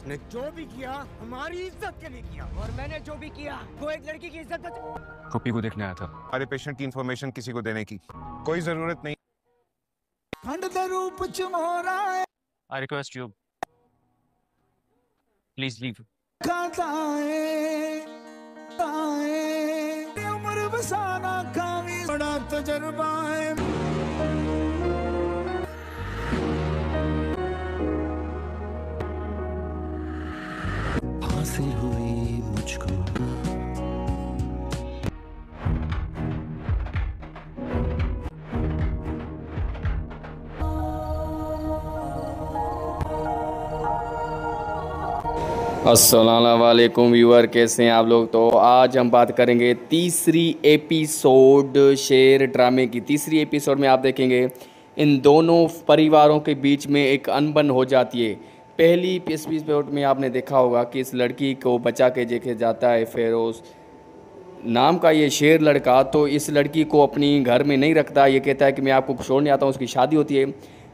उसने जो भी किया हमारी इज्जत के लिए किया, और मैंने जो भी किया वो एक लड़की की इज्जत बचा। कॉपी को देखने आया था। हमारे पेशेंट की इंफॉर्मेशन किसी को देने की कोई जरूरत नहीं। I request you please leave. उम्र बसाना काफी बड़ा तजर्बा है। हासिल हुई मुझको अस्सलाम वालेकुम व्यूअर, कैसे हैं आप लोग। तो आज हम बात करेंगे तीसरी एपिसोड शेर ड्रामे की। तीसरी एपिसोड में आप देखेंगे इन दोनों परिवारों के बीच में एक अनबन हो जाती है। पहली एपिसोड में आपने देखा होगा कि इस लड़की को बचा के लेके जाता है फेरोज़ नाम का ये शेर लड़का। तो इस लड़की को अपनी घर में नहीं रखता, ये कहता है कि मैं आपको छोड़ने आता हूँ। उसकी शादी होती है,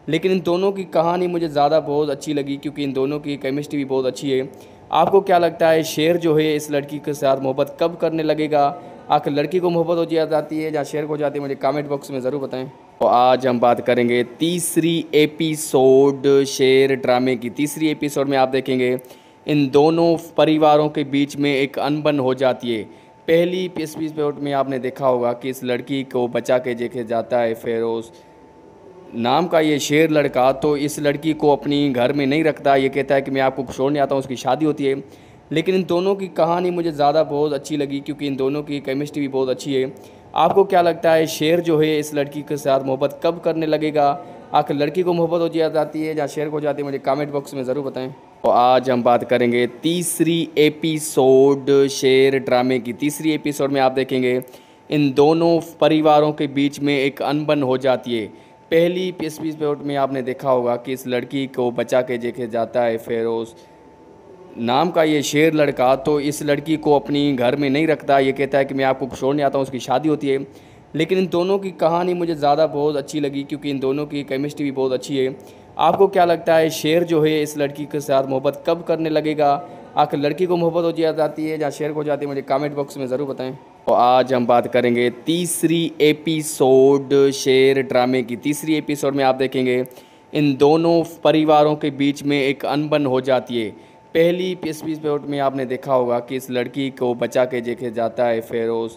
लेकिन इन दोनों की कहानी मुझे ज़्यादा बहुत अच्छी लगी क्योंकि इन दोनों की केमिस्ट्री भी बहुत अच्छी है। आपको क्या लगता है शेर जो है इस लड़की के साथ मोहब्बत कब करने लगेगा? आखिर लड़की को मोहब्बत हो जाती है या शेर को हो जाती है? मुझे कमेंट बॉक्स में ज़रूर बताएं। तो आज हम बात करेंगे तीसरी एपिसोड शेर ड्रामे की। तीसरी एपिसोड में आप देखेंगे इन दोनों परिवारों के बीच में एक अनबन हो जाती है। पहली एपिसोड में आपने देखा होगा कि इस लड़की को बचा के लेके जाता है फेरोज़ नाम का ये शेर लड़का। तो इस लड़की को अपनी घर में नहीं रखता, ये कहता है कि मैं आपको छोड़ने आता हूँ। उसकी शादी होती है, लेकिन इन दोनों की कहानी मुझे ज़्यादा बहुत अच्छी लगी क्योंकि इन दोनों की केमिस्ट्री भी बहुत अच्छी है। आपको क्या लगता है शेर जो है इस लड़की के साथ मोहब्बत कब करने लगेगा? आखिर लड़की को मोहब्बत हो जाती है या शेर को हो जाती है? मुझे कमेंट बॉक्स में ज़रूर बताएं। तो आज हम बात करेंगे तीसरी एपिसोड शेर ड्रामे की। तीसरी एपिसोड में आप देखेंगे इन दोनों परिवारों के बीच में एक अनबन हो जाती है। पहली एपिसोड में आपने देखा होगा कि इस लड़की को बचा के लेके जाता है फेरोज़ नाम का ये शेर लड़का। तो इस लड़की को अपनी घर में नहीं रखता, ये कहता है कि मैं आपको छोड़ने आता हूँ। उसकी शादी होती है, लेकिन इन दोनों की कहानी मुझे ज़्यादा बहुत अच्छी लगी क्योंकि इन दोनों की केमिस्ट्री भी बहुत अच्छी है। आपको क्या लगता है शेर जो है इस लड़की के साथ मोहब्बत कब करने लगेगा? आखिर लड़की को मोहब्बत हो जाती है या शेर को हो जाती है? मुझे कमेंट बॉक्स में ज़रूर बताएं। तो आज हम बात करेंगे तीसरी एपिसोड शेर ड्रामे की। तीसरी एपिसोड में आप देखेंगे इन दोनों परिवारों के बीच में एक अनबन हो जाती है। पहली एपिसोड में आपने देखा होगा कि इस लड़की को बचा के लेके जाता है फेरोज़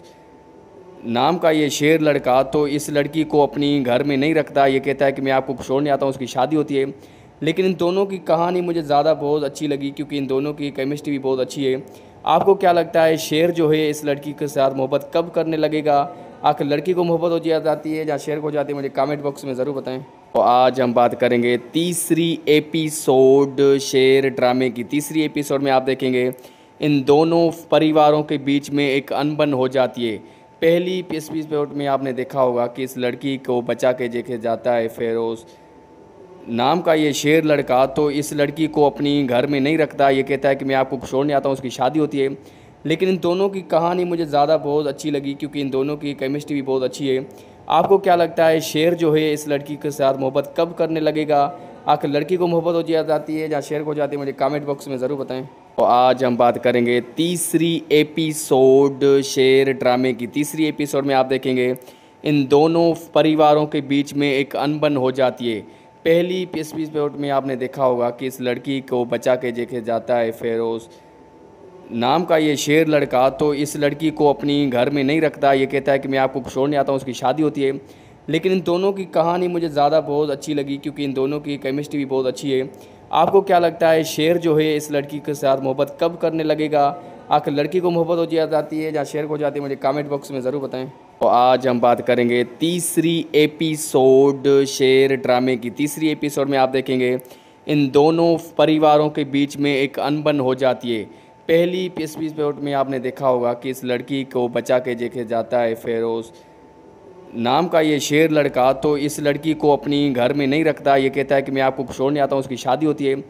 नाम का ये शेर लड़का। तो इस लड़की को अपनी घर में नहीं रखता, ये कहता है कि मैं आपको छोड़ने आता हूँ। उसकी शादी होती है, लेकिन इन दोनों की कहानी मुझे ज़्यादा बहुत अच्छी लगी क्योंकि इन दोनों की केमिस्ट्री भी बहुत अच्छी है। आपको क्या लगता है शेर जो है इस लड़की के साथ मोहब्बत कब करने लगेगा? आखिर लड़की को मोहब्बत हो जाती है या शेर को हो जाती है? मुझे कमेंट बॉक्स में ज़रूर बताएं। तो आज हम बात करेंगे तीसरी एपिसोड शेर ड्रामे की। तीसरी एपिसोड में आप देखेंगे इन दोनों परिवारों के बीच में एक अनबन हो जाती है। पहली एपिसोड में आपने देखा होगा कि इस लड़की को बचा के लेके जाता है फेरोज़ नाम का ये शेर लड़का। तो इस लड़की को अपनी घर में नहीं रखता, ये कहता है कि मैं आपको छोड़ने आता हूँ। उसकी शादी होती है, लेकिन इन दोनों की कहानी मुझे ज़्यादा बहुत अच्छी लगी क्योंकि इन दोनों की केमिस्ट्री भी बहुत अच्छी है। आपको क्या लगता है शेर जो है इस लड़की के साथ मोहब्बत कब करने लगेगा? आखिर लड़की को मोहब्बत हो जाती है या शेर को हो जाती है? मुझे कमेंट बॉक्स में ज़रूर बताएं। तो आज हम बात करेंगे तीसरी एपिसोड शेर ड्रामे की। तीसरी एपिसोड में आप देखेंगे इन दोनों परिवारों के बीच में एक अनबन हो जाती है। पहली एपिसोड में आपने देखा होगा कि इस लड़की को बचा के लेके जाता है फेरोज़ नाम का ये शेर लड़का। तो इस लड़की को अपनी घर में नहीं रखता, ये कहता है कि मैं आपको छोड़ने आता हूँ। उसकी शादी होती है, लेकिन इन दोनों की कहानी मुझे ज़्यादा बहुत अच्छी लगी क्योंकि इन दोनों की केमिस्ट्री भी बहुत अच्छी है। आपको क्या लगता है शेर जो है इस लड़की के साथ मोहब्बत कब करने लगेगा? आखिर लड़की को मोहब्बत हो जाती है या शेर को हो जाती है? मुझे कमेंट बॉक्स में ज़रूर बताएं। तो आज हम बात करेंगे तीसरी एपिसोड शेर ड्रामे की। तीसरी एपिसोड में आप देखेंगे इन दोनों परिवारों के बीच में एक अनबन हो जाती है। पहली एपिसोड में आपने देखा होगा कि इस लड़की को बचा के लेके जाता है फेरोज़ नाम का ये शेर लड़का। तो इस लड़की को अपनी घर में नहीं रखता, ये कहता है कि मैं आपको छोड़ने आता हूँ। उसकी शादी होती है,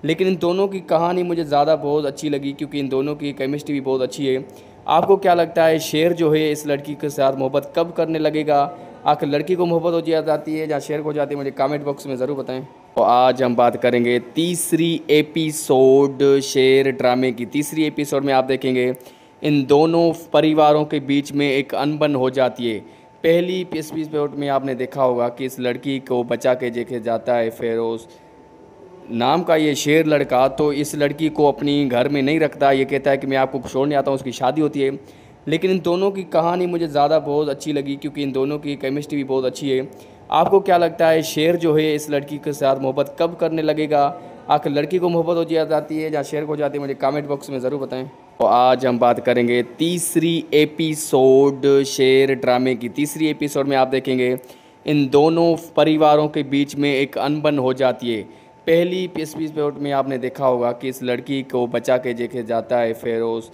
लेकिन इन दोनों की कहानी मुझे ज़्यादा बहुत अच्छी लगी क्योंकि इन दोनों की केमिस्ट्री भी बहुत अच्छी है। आपको क्या लगता है शेर जो है इस लड़की के साथ मोहब्बत कब करने लगेगा? आखिर लड़की को मोहब्बत हो जाती है या शेर को हो जाती है, मुझे कमेंट बॉक्स में ज़रूर बताएं। तो आज हम बात करेंगे तीसरी एपिसोड शेर ड्रामे की। तीसरी एपिसोड में आप देखेंगे इन दोनों परिवारों के बीच में एक अनबन हो जाती है। पहली एपिसोड में आपने देखा होगा कि इस लड़की को बचा के लेके जाता है फेरोज़ नाम का ये शेर लड़का, तो इस लड़की को अपनी घर में नहीं रखता। ये कहता है कि मैं आपको छोड़ने आता हूँ, उसकी शादी होती है। लेकिन इन दोनों की कहानी मुझे ज़्यादा बहुत अच्छी लगी क्योंकि इन दोनों की केमिस्ट्री भी बहुत अच्छी है। आपको क्या लगता है शेर जो है इस लड़की के साथ मोहब्बत कब करने लगेगा? आखिर लड़की को मोहब्बत हो जाती है या शेर को हो जाती है, मुझे कमेंट बॉक्स में ज़रूर बताएं। तो आज हम बात करेंगे तीसरी एपिसोड शेर ड्रामे की। तीसरी एपिसोड में आप देखेंगे इन दोनों परिवारों के बीच में एक अनबन हो जाती है। पहली एपिसोड में आपने देखा होगा कि इस लड़की को बचा के लेके जाता है फेरोज़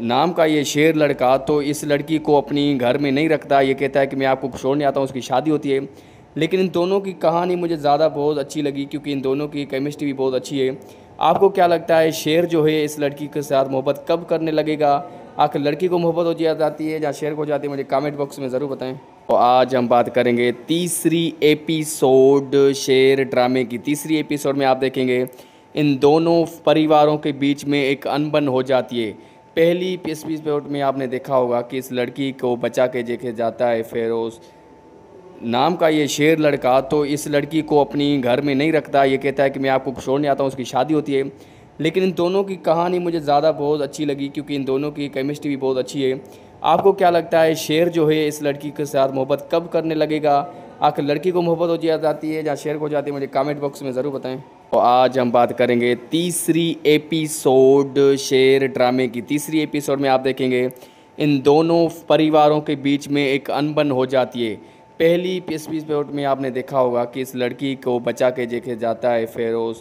नाम का ये शेर लड़का, तो इस लड़की को अपनी घर में नहीं रखता। ये कहता है कि मैं आपको छोड़ने आता हूँ, उसकी शादी होती है। लेकिन इन दोनों की कहानी मुझे ज़्यादा बहुत अच्छी लगी क्योंकि इन दोनों की केमिस्ट्री भी बहुत अच्छी है। आपको क्या लगता है शेर जो है इस लड़की के साथ मोहब्बत कब करने लगेगा? आखिर लड़की को मोहब्बत हो जाती है या शेर को हो जाती है, मुझे कमेंट बॉक्स में ज़रूर बताएं। तो आज हम बात करेंगे तीसरी एपिसोड शेर ड्रामे की। तीसरी एपिसोड में आप देखेंगे इन दोनों परिवारों के बीच में एक अनबन हो जाती है। पहली एपिसोड में आपने देखा होगा कि इस लड़की को बचा के लेके जाता है फेरोज़ नाम का ये शेर लड़का, तो इस लड़की को अपनी घर में नहीं रखता। ये कहता है कि मैं आपको छोड़ने आता हूँ, उसकी शादी होती है। लेकिन इन दोनों की कहानी मुझे ज़्यादा बहुत अच्छी लगी क्योंकि इन दोनों की केमिस्ट्री भी बहुत अच्छी है। आपको क्या लगता है शेर जो है इस लड़की के साथ मोहब्बत कब करने लगेगा? आखिर लड़की को मोहब्बत हो जाती है या शेर को हो जाती है, मुझे कमेंट बॉक्स में ज़रूर बताएं। तो आज हम बात करेंगे तीसरी एपिसोड शेर ड्रामे की। तीसरी एपिसोड में आप देखेंगे इन दोनों परिवारों के बीच में एक अनबन हो जाती है। पहली एपिसोड में आपने देखा होगा कि इस लड़की को बचा के लेके जाता है फेरोज़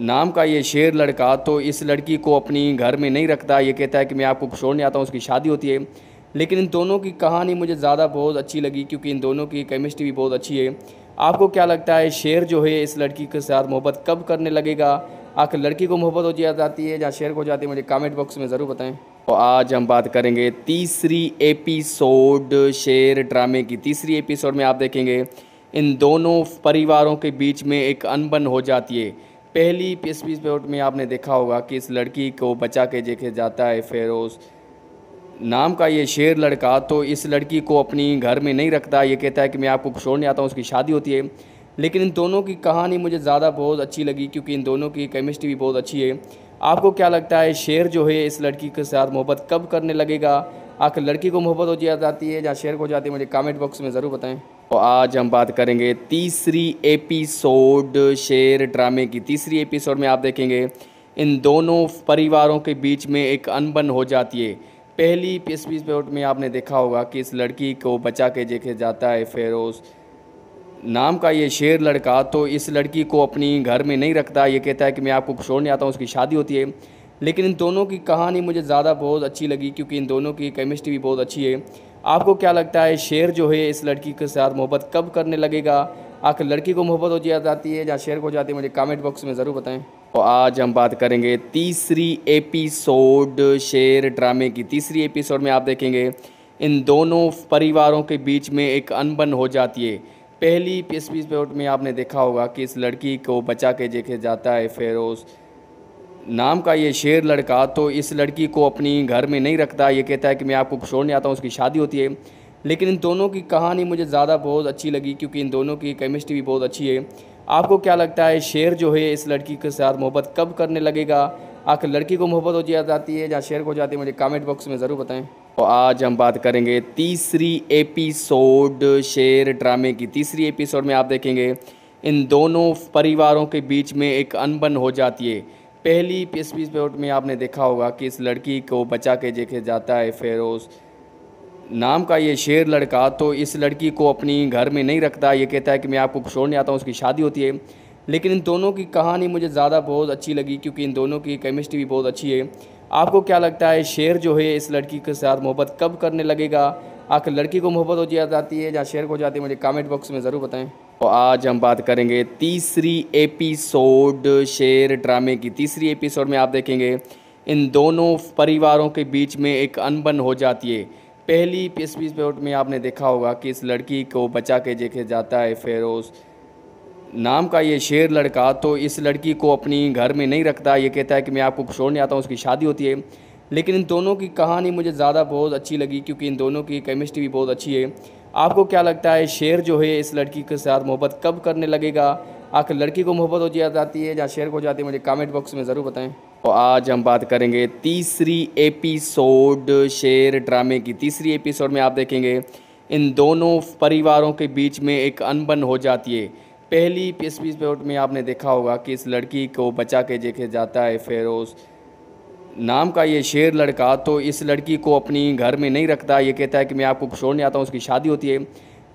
नाम का ये शेर लड़का, तो इस लड़की को अपनी घर में नहीं रखता। ये कहता है कि मैं आपको छोड़ने आता हूँ, उसकी शादी होती है। लेकिन इन दोनों की कहानी मुझे ज़्यादा बहुत अच्छी लगी क्योंकि इन दोनों की केमिस्ट्री भी बहुत अच्छी है। आपको क्या लगता है शेर जो है इस लड़की के साथ मोहब्बत कब करने लगेगा? आखिर लड़की को मोहब्बत हो जाती है या शेर को हो जाती है, मुझे कमेंट बॉक्स में ज़रूर बताएं। तो आज हम बात करेंगे तीसरी एपिसोड शेर ड्रामे की। तीसरी एपिसोड में आप देखेंगे इन दोनों परिवारों के बीच में एक अनबन हो जाती है। पहली एपिसोड में आपने देखा होगा कि इस लड़की को बचा के लेके जाता है फेरोज़ नाम का ये शेर लड़का, तो इस लड़की को अपनी घर में नहीं रखता। ये कहता है कि मैं आपको छोड़ने आता हूँ, उसकी शादी होती है। लेकिन इन दोनों की कहानी मुझे ज़्यादा बहुत अच्छी लगी क्योंकि इन दोनों की केमिस्ट्री भी बहुत अच्छी है। आपको क्या लगता है शेर जो है इस लड़की के साथ मोहब्बत कब करने लगेगा? आखिर लड़की को मोहब्बत हो जाती है या शेर को हो जाती है, मुझे कमेंट बॉक्स में ज़रूर बताएं। तो आज हम बात करेंगे तीसरी एपिसोड शेर ड्रामे की। तीसरी एपिसोड में आप देखेंगे इन दोनों परिवारों के बीच में एक अनबन हो जाती है। पहली एपिसोड में आपने देखा होगा कि इस लड़की को बचा के लेके जाता है फेरोज़ नाम का ये शेर लड़का, तो इस लड़की को अपनी घर में नहीं रखता। ये कहता है कि मैं आपको छोड़ने आता हूँ, उसकी शादी होती है। लेकिन इन दोनों की कहानी मुझे ज़्यादा बहुत अच्छी लगी क्योंकि इन दोनों की केमिस्ट्री भी बहुत अच्छी है। आपको क्या लगता है शेर जो है इस लड़की के साथ मोहब्बत कब करने लगेगा? आखिर लड़की को मोहब्बत हो जाती है या शेर को हो जाती है, मुझे कमेंट बॉक्स में ज़रूर बताएं। तो आज हम बात करेंगे तीसरी एपिसोड शेर ड्रामे की। तीसरी एपिसोड में आप देखेंगे इन दोनों परिवारों के बीच में एक अनबन हो जाती है। पहली एपिसोड में आपने देखा होगा कि इस लड़की को बचा के लेके जाता है फेरोज़ नाम का ये शेर लड़का, तो इस लड़की को अपनी घर में नहीं रखता। ये कहता है कि मैं आपको छोड़ने आता हूँ, उसकी शादी होती है। लेकिन इन दोनों की कहानी मुझे ज़्यादा बहुत अच्छी लगी क्योंकि इन दोनों की केमिस्ट्री भी बहुत अच्छी है। आपको क्या लगता है शेर जो है इस लड़की के साथ मोहब्बत कब करने लगेगा? आखिर लड़की को मोहब्बत हो जाती है या शेर को हो जाती है, मुझे कमेंट बॉक्स में ज़रूर बताएं। तो आज हम बात करेंगे तीसरी एपिसोड शेर ड्रामे की। तीसरी एपिसोड में आप देखेंगे इन दोनों परिवारों के बीच में एक अनबन हो जाती है। पहली एपिसोड में आपने देखा होगा कि इस लड़की को बचा के लेके जाता है फेरोज़ नाम का ये शेर लड़का, तो इस लड़की को अपनी घर में नहीं रखता। ये कहता है कि मैं आपको छोड़ने आता हूँ, उसकी शादी होती है। लेकिन इन दोनों की कहानी मुझे ज़्यादा बहुत अच्छी लगी क्योंकि इन दोनों की केमिस्ट्री भी बहुत अच्छी है। आपको क्या लगता है शेर जो है इस लड़की के साथ मोहब्बत कब करने लगेगा? आखिर लड़की को मोहब्बत हो जाती है या शेर को हो जाती है, मुझे कमेंट बॉक्स में ज़रूर बताएं। तो आज हम बात करेंगे तीसरी एपिसोड शेर ड्रामे की। तीसरी एपिसोड में आप देखेंगे इन दोनों परिवारों के बीच में एक अनबन हो जाती है। पहली इस एपिसोड में आपने देखा होगा कि इस लड़की को बचा के लेके जाता है फेरोज़ नाम का ये शेर लड़का। तो इस लड़की को अपनी घर में नहीं रखता, ये कहता है कि मैं आपको छोड़ने आता हूँ। उसकी शादी होती है, लेकिन इन दोनों की कहानी मुझे ज़्यादा बहुत अच्छी लगी क्योंकि इन दोनों की केमिस्ट्री भी बहुत अच्छी है। आपको क्या लगता है शेर जो है इस लड़की के साथ मोहब्बत कब करने लगेगा? आखिर लड़की को मोहब्बत हो जाती है या शेर को हो जाती है? मुझे कमेंट बॉक्स में ज़रूर बताएं। तो आज हम बात करेंगे तीसरी एपिसोड शेर ड्रामे की। तीसरी एपिसोड में आप देखेंगे इन दोनों परिवारों के बीच में एक अनबन हो जाती है। पहली इस एपिसोड में आपने देखा होगा कि इस लड़की को बचा के लेके जाता है फेरोज़ नाम का ये शेर लड़का। तो इस लड़की को अपनी घर में नहीं रखता, ये कहता है कि मैं आपको छोड़ने आता हूँ। उसकी शादी होती है,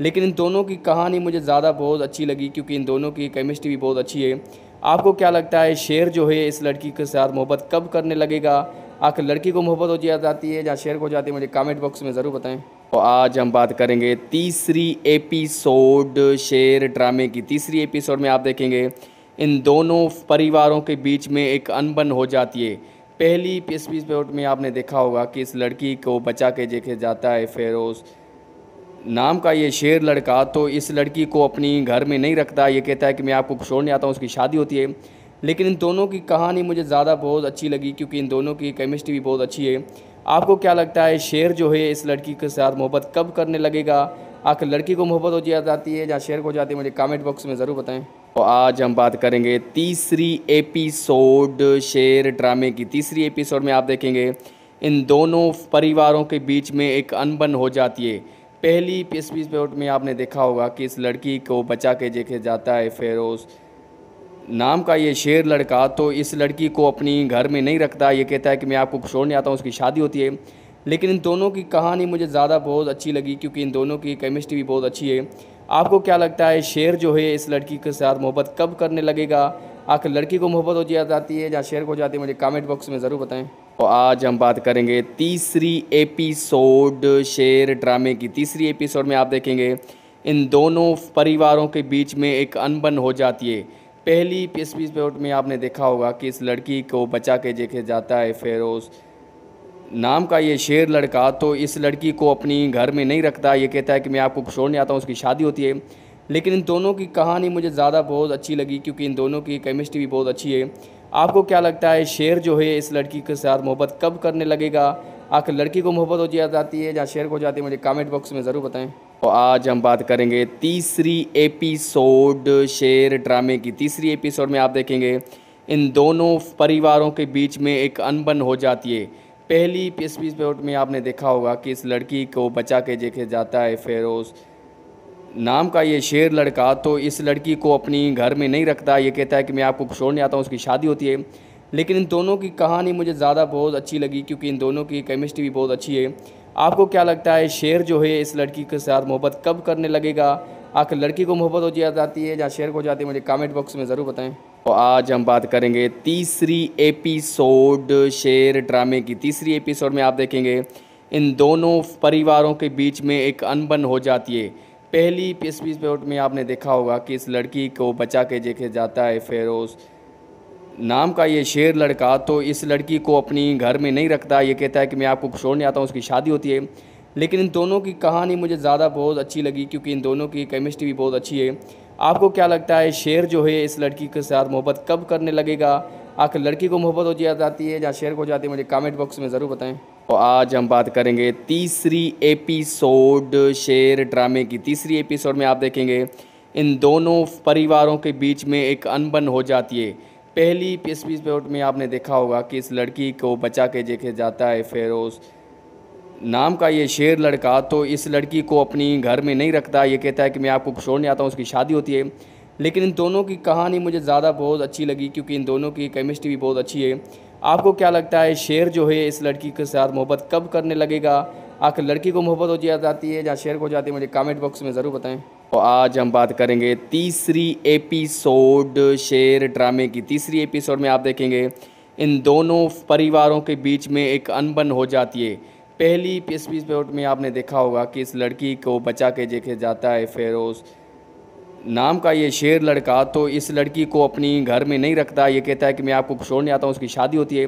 लेकिन इन दोनों की कहानी मुझे ज़्यादा बहुत अच्छी लगी क्योंकि इन दोनों की केमिस्ट्री भी बहुत अच्छी है। आपको क्या लगता है शेर जो है इस लड़की के साथ मोहब्बत कब करने लगेगा? आखिर लड़की को मोहब्बत हो जाती है या शेर को हो जाती है? मुझे कमेंट बॉक्स में ज़रूर बताएं। तो आज हम बात करेंगे तीसरी एपिसोड शेर ड्रामे की। तीसरी एपिसोड में आप देखेंगे इन दोनों परिवारों के बीच में एक अनबन हो जाती है। पहली इस एपिसोड में आपने देखा होगा कि इस लड़की को बचा के लेके जाता है फेरोज़ नाम का ये शेर लड़का। तो इस लड़की को अपनी घर में नहीं रखता, ये कहता है कि मैं आपको छोड़ने आता हूँ। उसकी शादी होती है, लेकिन इन दोनों की कहानी मुझे ज़्यादा बहुत अच्छी लगी क्योंकि इन दोनों की केमिस्ट्री भी बहुत अच्छी है। आपको क्या लगता है शेर जो है इस लड़की के साथ मोहब्बत कब करने लगेगा? आखिर लड़की को मोहब्बत हो जाती है या शेर को हो जाती है? मुझे कमेंट बॉक्स में ज़रूर बताएं। तो आज हम बात करेंगे तीसरी एपिसोड शेर ड्रामे की। तीसरी एपिसोड में आप देखेंगे इन दोनों परिवारों के बीच में एक अनबन हो जाती है। पहली इस एपिसोड में आपने देखा होगा कि इस लड़की को बचा के लेके जाता है फेरोज़ नाम का ये शेर लड़का। तो इस लड़की को अपनी घर में नहीं रखता, ये कहता है कि मैं आपको छोड़ने आता हूँ। उसकी शादी होती है, लेकिन इन दोनों की कहानी मुझे ज़्यादा बहुत अच्छी लगी क्योंकि इन दोनों की केमिस्ट्री भी बहुत अच्छी है। आपको क्या लगता है शेर जो है इस लड़की के साथ मोहब्बत कब करने लगेगा? आखिर लड़की को मोहब्बत हो जाती है या शेर को हो जाती है? मुझे कमेंट बॉक्स में ज़रूर बताएं। तो आज हम बात करेंगे तीसरी एपिसोड शेर ड्रामे की। तीसरी एपिसोड में आप देखेंगे इन दोनों परिवारों के बीच में एक अनबन हो जाती है। पहली इस एपिसोड में आपने देखा होगा कि इस लड़की को बचा के लेके जाता है फेरोज़ नाम का ये शेर लड़का। तो इस लड़की को अपनी घर में नहीं रखता, ये कहता है कि मैं आपको छोड़ने आता हूँ। उसकी शादी होती है, लेकिन इन दोनों की कहानी मुझे ज़्यादा बहुत अच्छी लगी क्योंकि इन दोनों की केमिस्ट्री भी बहुत अच्छी है। आपको क्या लगता है शेर जो है इस लड़की के साथ मोहब्बत कब करने लगेगा? आखिर लड़की को मोहब्बत हो जाती है या शेर को हो जाती है? मुझे कमेंट बॉक्स में ज़रूर बताएं। तो आज हम बात करेंगे तीसरी एपिसोड शेर ड्रामे की। तीसरी एपिसोड में आप देखेंगे इन दोनों परिवारों के बीच में एक अनबन हो जाती है। पहली इस एपिसोड में आपने देखा होगा कि इस लड़की को बचा के लेके जाता है फेरोज़ नाम का ये शेर लड़का। तो इस लड़की को अपनी घर में नहीं रखता, ये कहता है कि मैं आपको छोड़ने आता हूँ। उसकी शादी होती है, लेकिन इन दोनों की कहानी मुझे ज़्यादा बहुत अच्छी लगी क्योंकि इन दोनों की केमिस्ट्री भी बहुत अच्छी है। आपको क्या लगता है शेर जो है इस लड़की के साथ मोहब्बत कब करने लगेगा? आखिर लड़की को मोहब्बत हो जाती है या शेर को हो जाती है? मुझे कमेंट बॉक्स में ज़रूर बताएं। तो आज हम बात करेंगे तीसरी एपिसोड शेर ड्रामे की। तीसरी एपिसोड में आप देखेंगे इन दोनों परिवारों के बीच में एक अनबन हो जाती है। पहली इस एपिसोड में आपने देखा होगा कि इस लड़की को बचा के लेके जाता है फेरोज़ नाम का ये शेर लड़का। तो इस लड़की को अपनी घर में नहीं रखता, ये कहता है कि मैं आपको छोड़ने आता हूँ। उसकी शादी होती है, लेकिन इन दोनों की कहानी मुझे ज़्यादा बहुत अच्छी लगी क्योंकि इन दोनों की केमिस्ट्री भी बहुत अच्छी है। आपको क्या लगता है शेर जो है इस लड़की के साथ मोहब्बत कब करने लगेगा? आखिर लड़की को मोहब्बत हो जाती है या शेर को हो जाती है? मुझे कमेंट बॉक्स में ज़रूर बताएं। तो आज हम बात करेंगे तीसरी एपिसोड शेर ड्रामे की। तीसरी एपिसोड में आप देखेंगे इन दोनों परिवारों के बीच में एक अनबन हो जाती है। पहली इस एपिसोड में आपने देखा होगा कि इस लड़की को बचा के लेके जाता है फेरोज़ नाम का ये शेर लड़का। तो इस लड़की को अपनी घर में नहीं रखता, ये कहता है कि मैं आपको छोड़ने आता हूँ। उसकी शादी होती है, लेकिन इन दोनों की कहानी मुझे ज़्यादा बहुत अच्छी लगी क्योंकि इन दोनों की केमिस्ट्री भी बहुत अच्छी है। आपको क्या लगता है शेर जो है इस लड़की के साथ मोहब्बत कब करने लगेगा? आखिर लड़की को मोहब्बत हो जाती है या शेर को हो जाती है? मुझे कमेंट बॉक्स में ज़रूर बताएं। तो आज हम बात करेंगे तीसरी एपिसोड शेर ड्रामे की। तीसरी एपिसोड में आप देखेंगे इन दोनों परिवारों के बीच में एक अनबन हो जाती है। पहली इस एपिसोड में आपने देखा होगा कि इस लड़की को बचा के लेके जाता है फेरोज़ नाम का ये शेर लड़का। तो इस लड़की को अपनी घर में नहीं रखता, ये कहता है कि मैं आपको छोड़ने आता हूँ। उसकी शादी होती है,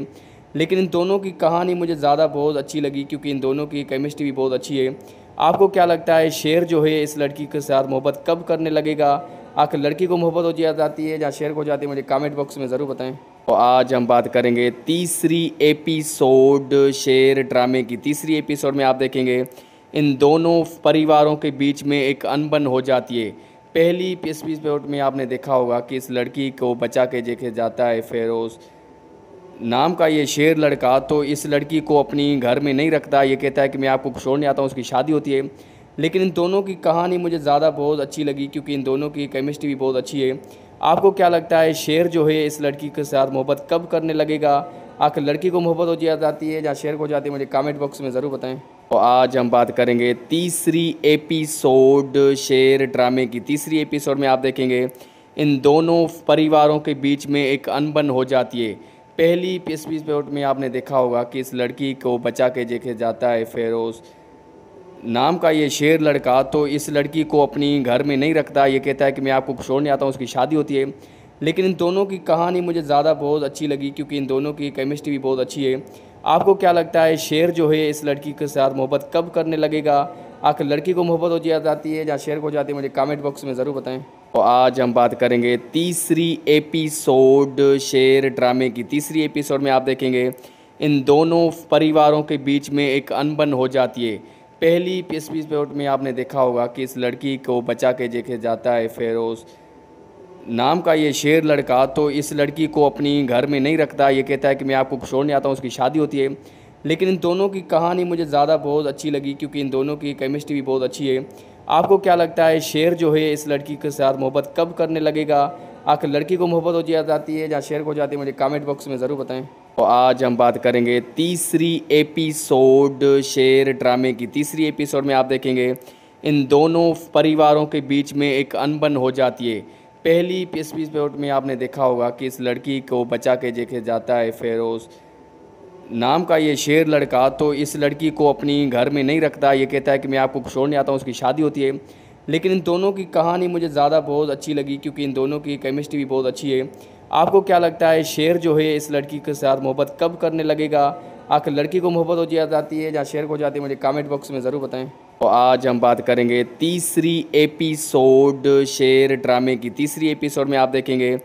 लेकिन इन दोनों की कहानी मुझे ज़्यादा बहुत अच्छी लगी क्योंकि इन दोनों की केमिस्ट्री भी बहुत अच्छी है। आपको क्या लगता है शेर जो है इस लड़की के साथ मोहब्बत कब करने लगेगा? आखिर लड़की को मोहब्बत हो जाती है या शेर को हो जाती है, मुझे कमेंट बॉक्स में ज़रूर बताएं। तो आज हम बात करेंगे तीसरी एपिसोड शेर ड्रामे की। तीसरी एपिसोड में आप देखेंगे इन दोनों परिवारों के बीच में एक अनबन हो जाती है। पहली एपिसोड में आपने देखा होगा कि इस लड़की को बचा के लेके जाता है फेरोज़ नाम का ये शेर लड़का, तो इस लड़की को अपनी घर में नहीं रखता। ये कहता है कि मैं आपको छोड़ने आता हूँ, उसकी शादी होती है। लेकिन इन दोनों की कहानी मुझे ज़्यादा बहुत अच्छी लगी क्योंकि इन दोनों की केमिस्ट्री भी बहुत अच्छी है। आपको क्या लगता है शेर जो है इस लड़की के साथ मोहब्बत कब करने लगेगा? आखिर लड़की को मोहब्बत हो जाती है या शेर को हो जाती है, मुझे कमेंट बॉक्स में ज़रूर बताएं। तो आज हम बात करेंगे तीसरी एपिसोड शेर ड्रामे की। तीसरी एपिसोड में आप देखेंगे इन दोनों परिवारों के बीच में एक अनबन हो जाती है। पहली एपिसोड में आपने देखा होगा कि इस लड़की को बचा के लेके जाता है फेरोज़ नाम का ये शेर लड़का, तो इस लड़की को अपनी घर में नहीं रखता। ये कहता है कि मैं आपको छोड़ने आता हूँ, उसकी शादी होती है। लेकिन इन दोनों की कहानी मुझे ज़्यादा बहुत अच्छी लगी क्योंकि इन दोनों की केमिस्ट्री भी बहुत अच्छी है। आपको क्या लगता है शेर जो है इस लड़की के साथ मोहब्बत कब करने लगेगा? आखिर लड़की को मोहब्बत हो जाती है या शेर को हो जाती है, मुझे कमेंट बॉक्स में ज़रूर बताएं। तो आज हम बात करेंगे तीसरी एपिसोड शेर ड्रामे की। तीसरी एपिसोड में आप देखेंगे इन दोनों परिवारों के बीच में एक अनबन हो जाती है। पहली एपिसोड में आपने देखा होगा कि इस लड़की को बचा के लेके जाता है फेरोज़ नाम का ये शेर लड़का, तो इस लड़की को अपनी घर में नहीं रखता। ये कहता है कि मैं आपको छोड़ने आता हूँ, उसकी शादी होती है। लेकिन इन दोनों की कहानी मुझे ज़्यादा बहुत अच्छी लगी क्योंकि इन दोनों की केमिस्ट्री भी बहुत अच्छी है। आपको क्या लगता है शेर जो है इस लड़की के साथ मोहब्बत कब करने लगेगा? आखिर लड़की को मोहब्बत हो जाती है या शेर को हो जाती है, मुझे कमेंट बॉक्स में ज़रूर बताएं। तो आज हम बात करेंगे तीसरी एपिसोड शेर ड्रामे की। तीसरी एपिसोड में आप देखेंगे इन दोनों परिवारों के बीच में एक अनबन हो जाती है। पहली एपिसोड में आपने देखा होगा कि इस लड़की को बचा के लेके जाता है फेरोज़ नाम का ये शेर लड़का, तो इस लड़की को अपनी घर में नहीं रखता। ये कहता है कि मैं आपको छोड़ने आता हूँ, उसकी शादी होती है। लेकिन इन दोनों की कहानी मुझे ज़्यादा बहुत अच्छी लगी क्योंकि इन दोनों की केमिस्ट्री भी बहुत अच्छी है। आपको क्या लगता है शेर जो है इस लड़की के साथ मोहब्बत कब करने लगेगा? आखिर लड़की को मोहब्बत हो जाती है या शेर को हो जाती है, मुझे कमेंट बॉक्स में ज़रूर बताएं। तो आज हम बात करेंगे तीसरी एपिसोड शेर ड्रामे की। तीसरी एपिसोड में आप देखेंगे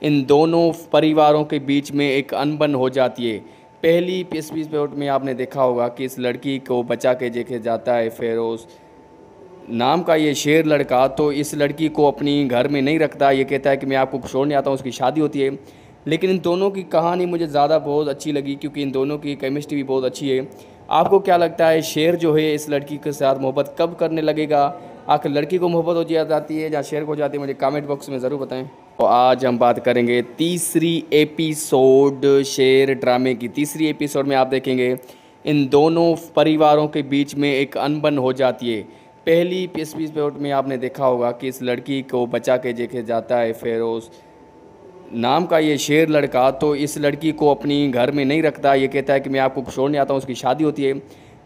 इन दोनों परिवारों के बीच में एक अनबन हो जाती है। पहली एपिसोड में आपने देखा होगा कि इस लड़की को बचा के लेके जाता है फेरोज़ नाम का ये शेर लड़का, तो इस लड़की को अपनी घर में नहीं रखता। ये कहता है कि मैं आपको छोड़ने आता हूँ, उसकी शादी होती है। लेकिन इन दोनों की कहानी मुझे ज़्यादा बहुत अच्छी लगी क्योंकि इन दोनों की केमिस्ट्री भी बहुत अच्छी है। आपको क्या लगता है शेर जो है इस लड़की के साथ मोहब्बत कब करने लगेगा? आखिर लड़की को मोहब्बत हो जाती है या शेर को हो जाती है, मुझे कमेंट बॉक्स में ज़रूर बताएं। तो आज हम बात करेंगे तीसरी एपिसोड शेर ड्रामे की। तीसरी एपिसोड में आप देखेंगे इन दोनों परिवारों के बीच में एक अनबन हो जाती है। पहली एपिसोड में आपने देखा होगा कि इस लड़की को बचा के लेके जाता है फेरोज़ नाम का ये शेर लड़का, तो इस लड़की को अपनी घर में नहीं रखता। ये कहता है कि मैं आपको छोड़ने आता हूँ, उसकी शादी होती है।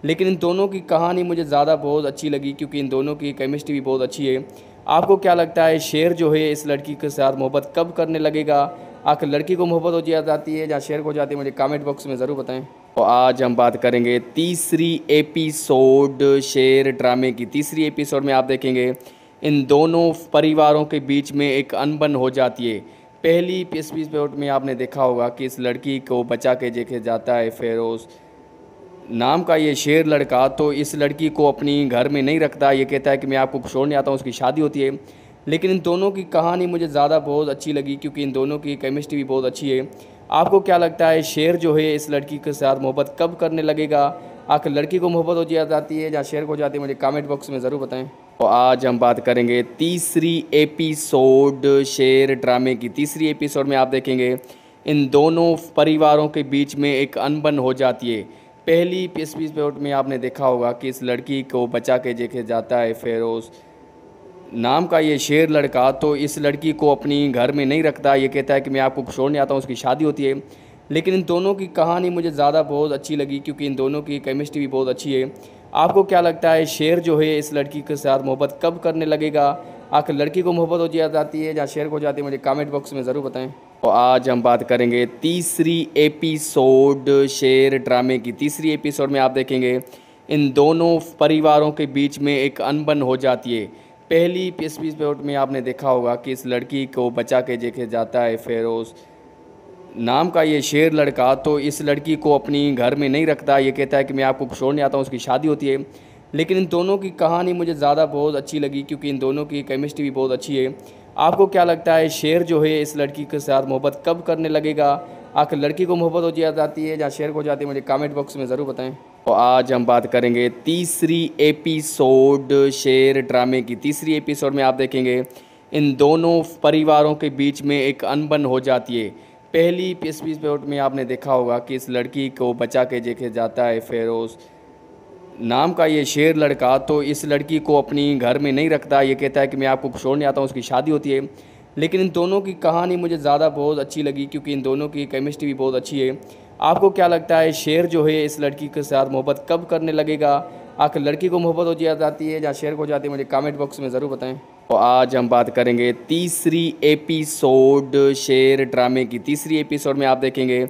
लेकिन इन दोनों की कहानी मुझे ज़्यादा बहुत अच्छी लगी क्योंकि इन दोनों की केमिस्ट्री भी बहुत अच्छी है। आपको क्या लगता है शेर जो है इस लड़की के साथ मोहब्बत कब करने लगेगा? आखिर लड़की को मोहब्बत हो जाती है या शेर को हो जाती है, मुझे कमेंट बॉक्स में ज़रूर बताएं। तो आज हम बात करेंगे तीसरी एपिसोड शेर ड्रामे की। तीसरी एपिसोड में आप देखेंगे इन दोनों परिवारों के बीच में एक अनबन हो जाती है। पहली एपिसोड में आपने देखा होगा कि इस लड़की को बचा के लेके जाता है फेरोज़ नाम का ये शेर लड़का, तो इस लड़की को अपनी घर में नहीं रखता। ये कहता है कि मैं आपको छोड़ने आता हूँ, उसकी शादी होती है। लेकिन इन दोनों की कहानी मुझे ज़्यादा बहुत अच्छी लगी क्योंकि इन दोनों की केमिस्ट्री भी बहुत अच्छी है। आपको क्या लगता है शेर जो है इस लड़की के साथ मोहब्बत कब करने लगेगा? आखिर लड़की को मोहब्बत हो जाती है या शेर को हो जाती है, मुझे कमेंट बॉक्स में ज़रूर बताएं। तो आज हम बात करेंगे तीसरी एपिसोड शेर ड्रामे की। तीसरी एपिसोड में आप देखेंगे इन दोनों परिवारों के बीच में एक अनबन हो जाती है। पहली एपिसोड में आपने देखा होगा कि इस लड़की को बचा के लेके जाता है फेरोज़ नाम का ये शेर लड़का, तो इस लड़की को अपनी घर में नहीं रखता। ये कहता है कि मैं आपको छोड़ने आता हूँ, उसकी शादी होती है। लेकिन इन दोनों की कहानी मुझे ज़्यादा बहुत अच्छी लगी क्योंकि इन दोनों की केमिस्ट्री भी बहुत अच्छी है। आपको क्या लगता है शेर जो है इस लड़की के साथ मोहब्बत कब करने लगेगा? आखिर लड़की को मोहब्बत हो जाती है या शेर को हो जाती है, मुझे कमेंट बॉक्स में ज़रूर बताएं। तो आज हम बात करेंगे तीसरी एपिसोड शेर ड्रामे की। तीसरी एपिसोड में आप देखेंगे इन दोनों परिवारों के बीच में एक अनबन हो जाती है। पहली एपिसोड में आपने देखा होगा कि इस लड़की को बचा के लेके जाता है फेरोज़ नाम का ये शेर लड़का। तो इस लड़की को अपनी घर में नहीं रखता, ये कहता है कि मैं आपको छोड़ने आता हूँ। उसकी शादी होती है, लेकिन इन दोनों की कहानी मुझे ज़्यादा बहुत अच्छी लगी क्योंकि इन दोनों की केमिस्ट्री भी बहुत अच्छी है। आपको क्या लगता है शेर जो है इस लड़की के साथ मोहब्बत कब करने लगेगा? आखिर लड़की को मोहब्बत हो जाती है या शेर को जाती है? मुझे कमेंट बॉक्स में ज़रूर बताएं। तो आज हम बात करेंगे तीसरी एपिसोड शेर ड्रामे की। तीसरी एपिसोड में आप देखेंगे इन दोनों परिवारों के बीच में एक अनबन हो जाती है। पहली एपिसोड में आपने देखा होगा कि इस लड़की को बचा के लेके जाता है फेरोज़ नाम का ये शेर लड़का। तो इस लड़की को अपनी घर में नहीं रखता, ये कहता है कि मैं आपको छोड़ने आता हूँ। उसकी शादी होती है, लेकिन इन दोनों की कहानी मुझे ज़्यादा बहुत अच्छी लगी क्योंकि इन दोनों की केमिस्ट्री भी बहुत अच्छी है। आपको क्या लगता है शेर जो है इस लड़की के साथ मोहब्बत कब करने लगेगा? आखिर लड़की को मोहब्बत हो जाती है या शेर को जाती है? मुझे कमेंट बॉक्स में ज़रूर बताएं। तो आज हम बात करेंगे तीसरी एपिसोड शेर ड्रामे की। तीसरी एपिसोड में आप देखेंगे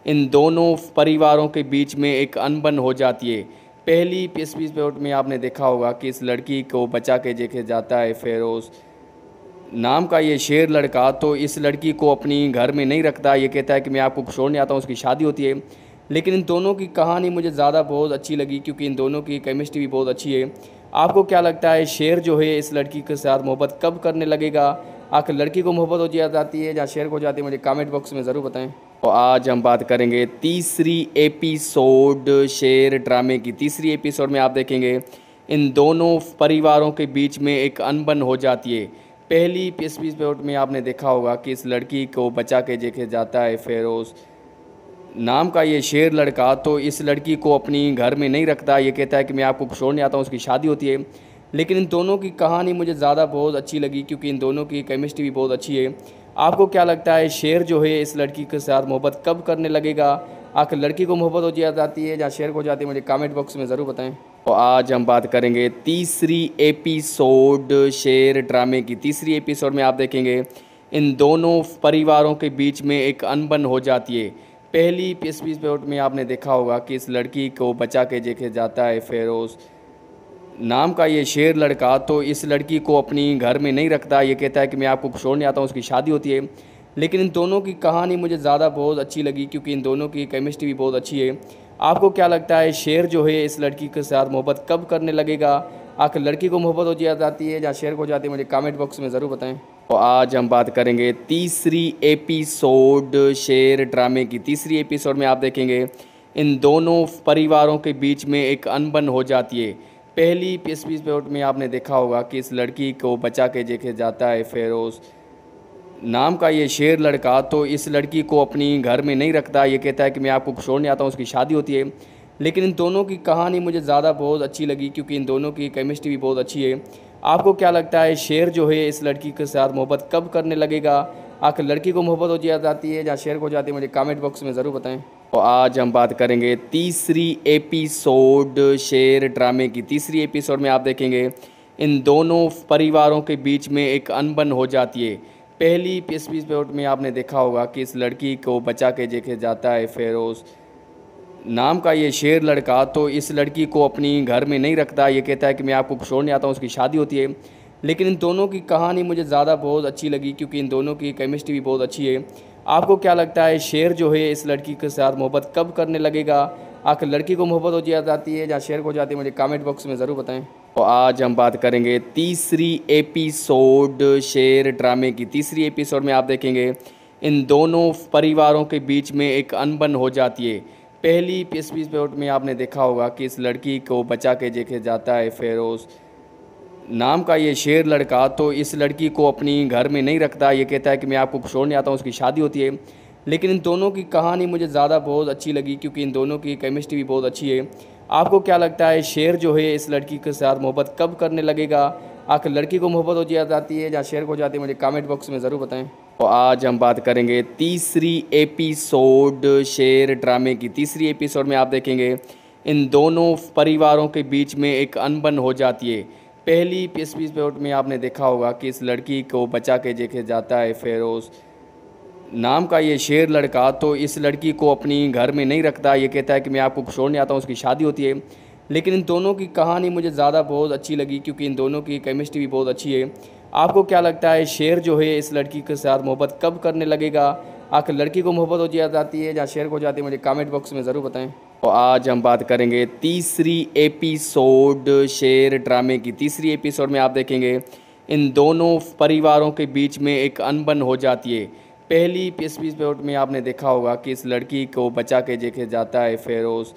इन दोनों परिवारों के बीच में एक अनबन हो जाती है। पहली एपिसोड में आपने देखा होगा कि इस लड़की को बचा के लेके जाता है फेरोज़ नाम का ये शेर लड़का। तो इस लड़की को अपनी घर में नहीं रखता, ये कहता है कि मैं आपको छोड़ने आता हूँ। उसकी शादी होती है, लेकिन इन दोनों की कहानी मुझे ज़्यादा बहुत अच्छी लगी क्योंकि इन दोनों की केमिस्ट्री भी बहुत अच्छी है। आपको क्या लगता है शेर जो है इस लड़की के साथ मोहब्बत कब करने लगेगा? आखिर लड़की को मोहब्बत हो जाती है या शेर को जाती है? मुझे कमेंट बॉक्स में ज़रूर बताएं। तो आज हम बात करेंगे तीसरी एपिसोड शेर ड्रामे की। तीसरी एपिसोड में आप देखेंगे इन दोनों परिवारों के बीच में एक अनबन हो जाती है। पहली एपिसोड में आपने देखा होगा कि इस लड़की को बचा के लेके जाता है फेरोज़ नाम का ये शेर लड़का। तो इस लड़की को अपनी घर में नहीं रखता, ये कहता है कि मैं आपको छोड़ने आता हूँ। उसकी शादी होती है, लेकिन इन दोनों की कहानी मुझे ज़्यादा बहुत अच्छी लगी क्योंकि इन दोनों की केमिस्ट्री भी बहुत अच्छी है। आपको क्या लगता है शेर जो है इस लड़की के साथ मोहब्बत कब करने लगेगा? आखिर लड़की को मोहब्बत हो जाती है या शेर को जाती है? मुझे कमेंट बॉक्स में ज़रूर बताएं। तो आज हम बात करेंगे तीसरी एपिसोड शेर ड्रामे की। तीसरी एपिसोड में आप देखेंगे इन दोनों परिवारों के बीच में एक अनबन हो जाती है। पहली एपिसोड में आपने देखा होगा कि इस लड़की को बचा के लेके जाता है फेरोज़ नाम का ये शेर लड़का। तो इस लड़की को अपनी घर में नहीं रखता, ये कहता है कि मैं आपको छोड़ने आता हूँ। उसकी शादी होती है, लेकिन इन दोनों की कहानी मुझे ज़्यादा बहुत अच्छी लगी क्योंकि इन दोनों की केमिस्ट्री भी बहुत अच्छी है। आपको क्या लगता है शेर जो है इस लड़की के साथ मोहब्बत कब करने लगेगा? आखिर लड़की को मोहब्बत हो जाती है या शेर को जाती है? मुझे कमेंट बॉक्स में ज़रूर बताएं। तो आज हम बात करेंगे तीसरी एपिसोड शेर ड्रामे की। तीसरी एपिसोड में आप देखेंगे इन दोनों परिवारों के बीच में एक अनबन हो जाती है। पहली एपिसोड में आपने देखा होगा कि इस लड़की को बचा के लेके जाता है फेरोज़ नाम का ये शेर लड़का। तो इस लड़की को अपनी घर में नहीं रखता, ये कहता है कि मैं आपको छोड़ने आता हूँ। उसकी शादी होती है, लेकिन इन दोनों की कहानी मुझे ज़्यादा बहुत अच्छी लगी क्योंकि इन दोनों की केमिस्ट्री भी बहुत अच्छी है। आपको क्या लगता है शेर जो है इस लड़की के साथ मोहब्बत कब करने लगेगा? आखिर लड़की को मोहब्बत हो जाती है या शेर को जाती है? मुझे कमेंट बॉक्स में ज़रूर बताएं। तो आज हम बात करेंगे तीसरी एपिसोड शेर ड्रामे की। तीसरी एपिसोड में आप देखेंगे इन दोनों परिवारों के बीच में एक अनबन हो जाती है। पहली एपिसोड में आपने देखा होगा कि इस लड़की को बचा के लेके जाता है फेरोज़ नाम का ये शेर लड़का। तो इस लड़की को अपनी घर में नहीं रखता, ये कहता है कि मैं आपको छोड़ने आता हूँ। उसकी शादी होती है, लेकिन इन दोनों की कहानी मुझे ज़्यादा बहुत अच्छी लगी क्योंकि इन दोनों की केमिस्ट्री भी बहुत अच्छी है। आपको क्या लगता है शेर जो है इस लड़की के साथ मोहब्बत कब करने लगेगा? आखिर लड़की को मोहब्बत हो जाती है या शेर को जाती है? मुझे कमेंट बॉक्स में ज़रूर बताएं। तो आज हम बात करेंगे तीसरी एपिसोड शेर ड्रामे की। तीसरी एपिसोड में आप देखेंगे इन दोनों परिवारों के बीच में एक अनबन हो जाती है। पहली एपिसोड में आपने देखा होगा कि इस लड़की को बचा के लेके जाता है फेरोज़ नाम का ये शेर लड़का। तो इस लड़की को अपनी घर में नहीं रखता, ये कहता है कि मैं आपको छोड़ने आता हूँ। उसकी शादी होती है, लेकिन इन दोनों की कहानी मुझे ज़्यादा बहुत अच्छी लगी क्योंकि इन दोनों की केमिस्ट्री भी बहुत अच्छी है। आपको क्या लगता है शेर जो है इस लड़की के साथ मोहब्बत कब करने लगेगा? आखिर लड़की को मोहब्बत हो जाती है या शेर को जाती है? मुझे कमेंट बॉक्स में ज़रूर बताएं। तो आज हम बात करेंगे तीसरी एपिसोड शेर ड्रामे की। तीसरी एपिसोड में आप देखेंगे इन दोनों परिवारों के बीच में एक अनबन हो जाती है। पहली एपिसोड में आपने देखा होगा कि इस लड़की को बचा के लेके जाता है फेरोज़ नाम का ये शेर लड़का तो इस लड़की को अपनी घर में नहीं रखता। ये कहता है कि मैं आपको छोड़ने आता हूँ, उसकी शादी होती है। लेकिन इन दोनों की कहानी मुझे ज़्यादा बहुत अच्छी लगी क्योंकि इन दोनों की केमिस्ट्री भी बहुत अच्छी है। आपको क्या लगता है शेर जो है इस लड़की के साथ मोहब्बत कब करने लगेगा? आखिर लड़की को मोहब्बत हो जाती है या शेर को जाती है? मुझे कमेंट बॉक्स में ज़रूर बताएं। तो आज हम बात करेंगे तीसरी एपिसोड शेर ड्रामे की। तीसरी एपिसोड में आप देखेंगे इन दोनों परिवारों के बीच में एक अनबन हो जाती है। पहली एपिसोड में आपने देखा होगा कि इस लड़की को बचा के लेके जाता है फेरोज़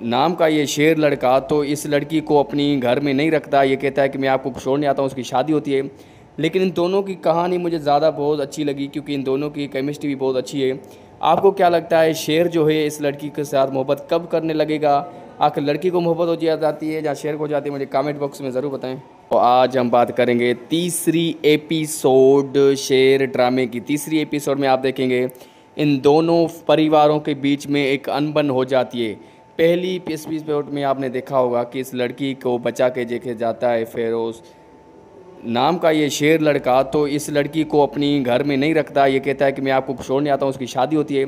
नाम का ये शेर लड़का, तो इस लड़की को अपनी घर में नहीं रखता। ये कहता है कि मैं आपको छोड़ने आता हूँ, उसकी शादी होती है। लेकिन इन दोनों की कहानी मुझे ज़्यादा बहुत अच्छी लगी क्योंकि इन दोनों की केमिस्ट्री भी बहुत अच्छी है। आपको क्या लगता है शेर जो है इस लड़की के साथ मोहब्बत कब करने लगेगा? आखिर लड़की को मोहब्बत हो जाती है या शेर को जाती है? मुझे कमेंट बॉक्स में ज़रूर बताएं। तो आज हम बात करेंगे तीसरी एपिसोड शेर ड्रामे की। तीसरी एपिसोड में आप देखेंगे इन दोनों परिवारों के बीच में एक अनबन हो जाती है। पहली एपिसोड में आपने देखा होगा कि इस लड़की को बचा के लेके जाता है फेरोज़ नाम का ये शेर लड़का, तो इस लड़की को अपनी घर में नहीं रखता। ये कहता है कि मैं आपको छोड़ने आता हूँ, उसकी शादी होती है।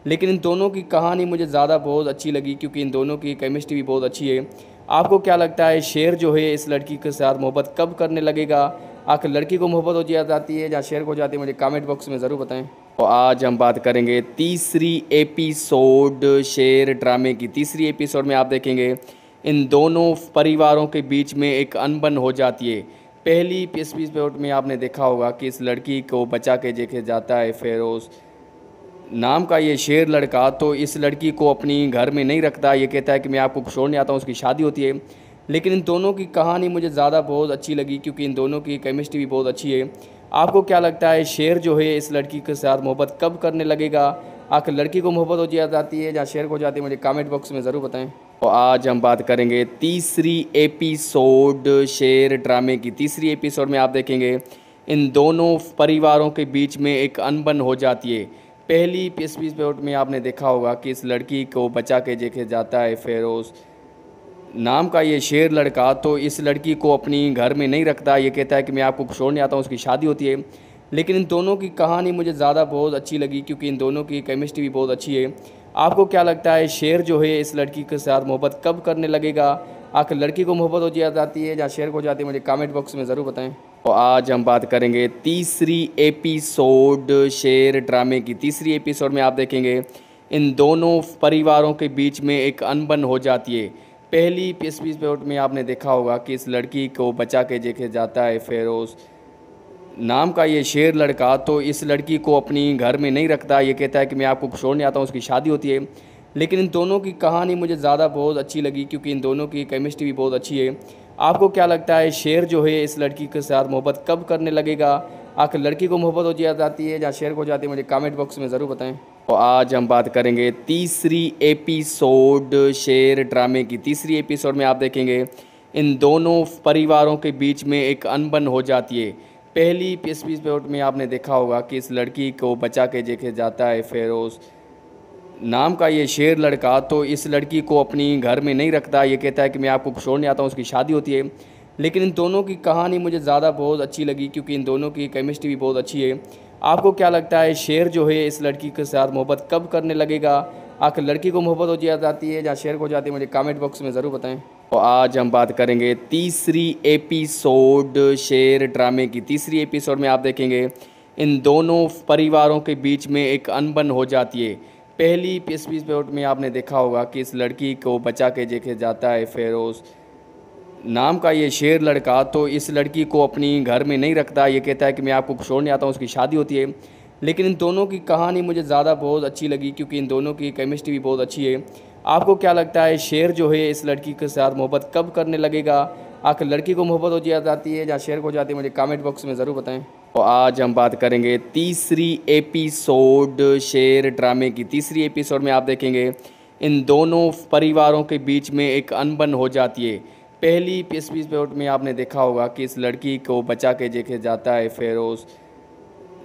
लेकिन इन दोनों की कहानी मुझे ज़्यादा बहुत अच्छी लगी क्योंकि इन दोनों की केमिस्ट्री भी बहुत अच्छी है। आपको क्या लगता है शेर जो है इस लड़की के साथ मोहब्बत कब करने लगेगा? आखिर लड़की को मोहब्बत हो जाती है या शेर को जाती है? मुझे कमेंट बॉक्स में ज़रूर बताएं। तो आज हम बात करेंगे तीसरी एपिसोड शेर ड्रामे की। तीसरी एपिसोड में आप देखेंगे इन दोनों परिवारों के बीच में एक अनबन हो जाती है। पहली एपिसोड में आपने देखा होगा कि इस लड़की को बचा के लेके जाता है फेरोज़ नाम का ये शेर लड़का, तो इस लड़की को अपनी घर में नहीं रखता। ये कहता है कि मैं आपको छोड़ने आता हूँ, उसकी शादी होती है। लेकिन इन दोनों की कहानी मुझे ज़्यादा बहुत अच्छी लगी क्योंकि इन दोनों की केमिस्ट्री भी बहुत अच्छी है। आपको क्या लगता है शेर जो है इस लड़की के साथ मोहब्बत कब करने लगेगा? आखिर लड़की को मोहब्बत हो जाती है या शेर को जाती है? मुझे कमेंट बॉक्स में ज़रूर बताएं। तो आज हम बात करेंगे तीसरी एपिसोड शेर ड्रामे की। तीसरी एपिसोड में आप देखेंगे इन दोनों परिवारों के बीच में एक अनबन हो जाती है। पहली एपिसोड में आपने देखा होगा कि इस लड़की को बचा के लेके जाता है फेरोज़ नाम का ये शेर लड़का, तो इस लड़की को अपनी घर में नहीं रखता। ये कहता है कि मैं आपको छोड़ने आता हूँ, उसकी शादी होती है। लेकिन इन दोनों की कहानी मुझे ज़्यादा बहुत अच्छी लगी क्योंकि इन दोनों की केमिस्ट्री भी बहुत अच्छी है। आपको क्या लगता है शेर जो है इस लड़की के साथ मोहब्बत कब करने लगेगा? आखिर लड़की को मोहब्बत हो जाती है या शेर को जाती है? मुझे कमेंट बॉक्स में ज़रूर बताएं। तो आज हम बात करेंगे तीसरी एपिसोड शेर ड्रामे की। तीसरी एपिसोड में आप देखेंगे इन दोनों परिवारों के बीच में एक अनबन हो जाती है। पहली एपिसोड में आपने देखा होगा कि इस लड़की को बचा के लेके जाता है फेरोज़ नाम का ये शेर लड़का, तो इस लड़की को अपनी घर में नहीं रखता। ये कहता है कि मैं आपको छोड़ने आता हूँ, उसकी शादी होती है। लेकिन इन दोनों की कहानी मुझे ज़्यादा बहुत अच्छी लगी क्योंकि इन दोनों की केमिस्ट्री भी बहुत अच्छी है। आपको क्या लगता है शेर जो है इस लड़की के साथ मोहब्बत कब करने लगेगा? आखिर लड़की को मोहब्बत हो जाती है या शेर को जाती है? मुझे कमेंट बॉक्स में ज़रूर बताएं। तो आज हम बात करेंगे तीसरी एपिसोड शेर ड्रामे की। तीसरी एपिसोड में आप देखेंगे इन दोनों परिवारों के बीच में एक अनबन हो जाती है। पहली एपिसोड में आपने देखा होगा कि इस लड़की को बचा के लेके जाता है फेरोज़ नाम का ये शेर लड़का, तो इस लड़की को अपनी घर में नहीं रखता। ये कहता है कि मैं आपको छोड़ने आता हूँ, उसकी शादी होती है। लेकिन इन दोनों की कहानी मुझे ज़्यादा बहुत अच्छी लगी क्योंकि इन दोनों की केमिस्ट्री भी बहुत अच्छी है। आपको क्या लगता है शेर जो है इस लड़की के साथ मोहब्बत कब करने लगेगा? आखिर लड़की को मोहब्बत हो जाती है या शेर को जाती है? मुझे कमेंट बॉक्स में ज़रूर बताएं। तो आज हम बात करेंगे तीसरी एपिसोड शेर ड्रामे की। तीसरी एपिसोड में आप देखेंगे इन दोनों परिवारों के बीच में एक अनबन हो जाती है। पहली एपिसोड में आपने देखा होगा कि इस लड़की को बचा के लेके जाता है फेरोज़ नाम का ये शेर लड़का, तो इस लड़की को अपनी घर में नहीं रखता। ये कहता है कि मैं आपको छोड़ने आता हूँ, उसकी शादी होती है। लेकिन इन दोनों की कहानी मुझे ज़्यादा बहुत अच्छी लगी क्योंकि इन दोनों की केमिस्ट्री भी बहुत अच्छी है। आपको क्या लगता है शेर जो है इस लड़की के साथ मोहब्बत कब करने लगेगा? आखिर लड़की को मोहब्बत हो जाती है या शेर को जाती है? मुझे कमेंट बॉक्स में ज़रूर बताएं। तो आज हम बात करेंगे तीसरी एपिसोड शेर ड्रामे की। तीसरी एपिसोड में आप देखेंगे इन दोनों परिवारों के बीच में एक अनबन हो जाती है। पहली एपिसोड में आपने देखा होगा कि इस लड़की को बचा के लेके जाता है फेरोज़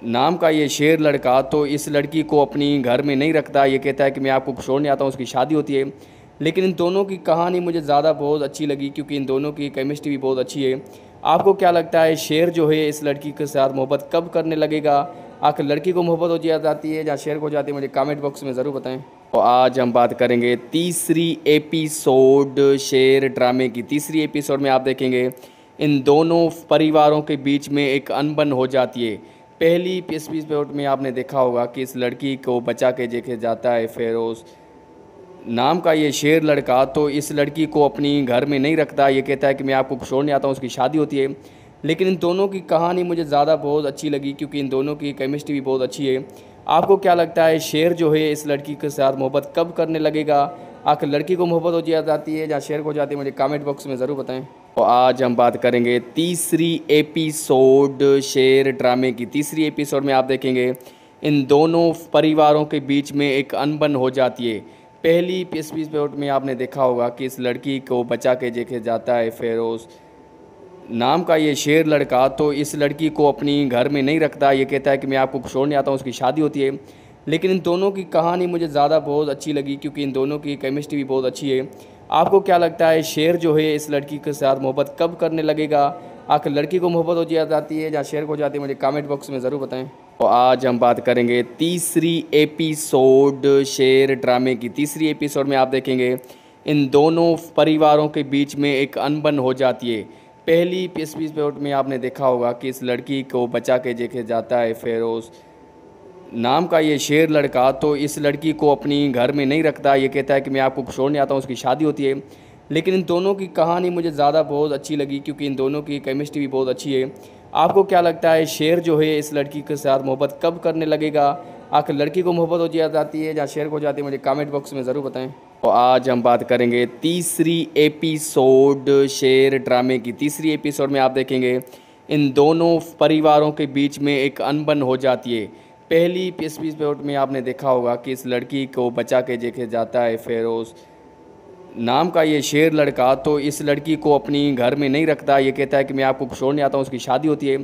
नाम का ये शेर लड़का, तो इस लड़की को अपनी घर में नहीं रखता। ये कहता है कि मैं आपको छोड़ने आता हूँ, उसकी शादी होती है। लेकिन इन दोनों की कहानी मुझे ज़्यादा बहुत अच्छी लगी क्योंकि इन दोनों की केमिस्ट्री भी बहुत अच्छी है। आपको क्या लगता है शेर जो है इस लड़की के साथ मोहब्बत कब करने लगेगा? आखिर लड़की को मोहब्बत हो जाती है या शेर को जाती है, मुझे कमेंट बॉक्स में ज़रूर बताएं। तो आज हम बात करेंगे तीसरी एपिसोड शेर ड्रामे की। तीसरी एपिसोड में आप देखेंगे इन दोनों परिवारों के बीच में एक अनबन हो जाती है। पहली एपिसोड में आपने देखा होगा कि इस लड़की को बचा के लेके जाता है फेरोज़ नाम का ये शेर लड़का, तो इस लड़की को अपनी घर में नहीं रखता। ये कहता है कि मैं आपको छोड़ने आता हूँ, उसकी शादी होती है। लेकिन इन दोनों की कहानी मुझे ज़्यादा बहुत अच्छी लगी क्योंकि इन दोनों की केमिस्ट्री भी बहुत अच्छी है। आपको क्या लगता है शेर जो है इस लड़की के साथ मोहब्बत कब करने लगेगा? आखिर लड़की को मोहब्बत हो जाती है या शेर को जाती है, मुझे कमेंट बॉक्स में ज़रूर बताएं। तो आज हम बात करेंगे तीसरी एपिसोड शेर ड्रामे की। तीसरी एपिसोड में आप देखेंगे इन दोनों परिवारों के बीच में एक अनबन हो जाती है। पहली एपिसोड में आपने देखा होगा कि इस लड़की को बचा के लेके जाता है फेरोज़ नाम का ये शेर लड़का, तो इस लड़की को अपनी घर में नहीं रखता। ये कहता है कि मैं आपको छोड़ने आता हूँ, उसकी शादी होती है। लेकिन इन दोनों की कहानी मुझे ज़्यादा बहुत अच्छी लगी क्योंकि इन दोनों की केमिस्ट्री भी बहुत अच्छी है। आपको क्या लगता है शेर जो है इस लड़की के साथ मोहब्बत कब करने लगेगा? आखिर लड़की को मोहब्बत हो जाती है या शेर को जाती है, मुझे कमेंट बॉक्स में ज़रूर बताएं। तो आज हम बात करेंगे तीसरी एपिसोड शेर ड्रामे की। तीसरी एपिसोड में आप देखेंगे इन दोनों परिवारों के बीच में एक अनबन हो जाती है। पहली एपिसोड में आपने देखा होगा कि इस लड़की को बचा के लेके जाता है फेरोज़ नाम का ये शेर लड़का, तो इस लड़की को अपनी घर में नहीं रखता। ये कहता है कि मैं आपको छोड़ने आता हूँ, उसकी शादी होती है। लेकिन इन दोनों की कहानी मुझे ज़्यादा बहुत अच्छी लगी क्योंकि इन दोनों की केमिस्ट्री भी बहुत अच्छी है। आपको क्या लगता है शेर जो है इस लड़की के साथ मोहब्बत कब करने लगेगा? आखिर लड़की को मोहब्बत हो जाती है या शेर को जाती है, मुझे कमेंट बॉक्स में ज़रूर बताएं। तो आज हम बात करेंगे तीसरी एपिसोड शेर ड्रामे की। तीसरी एपिसोड में आप देखेंगे इन दोनों परिवारों के बीच में एक अनबन हो जाती है। पहली एपिसोड में आपने देखा होगा कि इस लड़की को बचा के लेके जाता है फेरोज़ नाम का ये शेर लड़का, तो इस लड़की को अपनी घर में नहीं रखता। ये कहता है कि मैं आपको छोड़ने आता हूँ, उसकी शादी होती है।